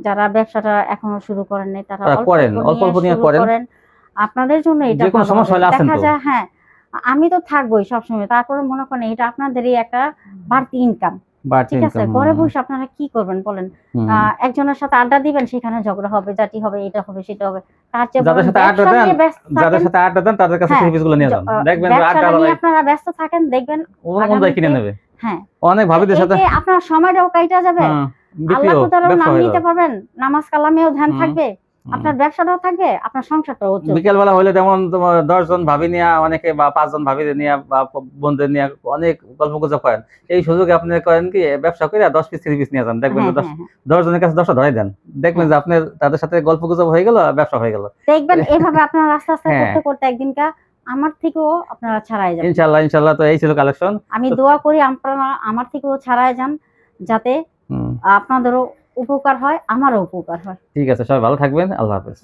যারা ব্যবসাটা এখনো শুরু করেন নাই, তারা অল্প নিয়ে করেন, আপনাদের জন্য এটা দেখা যায়। হ্যাঁ, আমি তো থাকবোই সবসময়, তারপরে মনে করেন এটা আপনাদেরই একটা বাড়তি ইনকাম। ঠিক আছে, ঘরে বসে আপনারা কি করবেন বলেন? একজনের সাথে আড্ডা দিবেন, সেখানে ঝগড়া হবে, জাতি হবে, এটা হবে, সেটা হবে। তার চেয়ে যাদের সাথে আড্ডা দেন তাদের কাছে টিপসগুলো নিয়ে যান, দেখবেন যে আড্ডা আপনারা ব্যস্ত থাকেন, দেখবেন কিনে নেবে। হ্যাঁ অনেক ভাবিদের সাথে এতে আপনার সময়টাও কাইটা যাবে, হ্যাঁ, আল্লাহ বিক্রিও তাআলার ব্যবসা নাম হয়ে নিতে যাবে। পারবেন, নামাজ কালামেও ধ্যান হুম, থাকবে, হুম। আপনার ব্যবসাটাও থাকবে, আপনার সংসারটাও চলবে। বিকেলবেলা হলে যেমন তোমার 10 জন ভাবি নিয়ে অনেকে বা 5 জন ভাবি নিয়ে বা বোনদের নিয়ে অনেক গল্প গুজব করেন, এই সুযোগে আপনি করেন কি ব্যবসা করে 10 পিস 3 পিস নিয়ে যান, দেখবেন হ্যাঁ যে 10 হ্যাঁ হ্যাঁ 10 জনের কাছে 10টা ধরাই দেন, দেখবেন হ্যাঁ। যে আপনার তাদের সাথে গল্প গুজব হয়ে গেল আর ব্যবসা হয়ে গেল। দেখবেন এভাবে আপনারা আস্তে আস্তে হ্যাঁ, করতে করতে একদিনকা আমার থেকেও আপনারা ছাড়াই যাবেন। ইনশাআল্লাহ ইনশাআল্লাহ। তো এই ছিল কালেকশন। আমি দোয়া করি আপনারা আমার থেকেও ছাড়াই যান, যাতে আপনাদেরও উপকার হয়, আমারও উপকার হয়। ঠিক আছে, সবাই ভালো থাকবেন। আল্লাহ হাফেজ।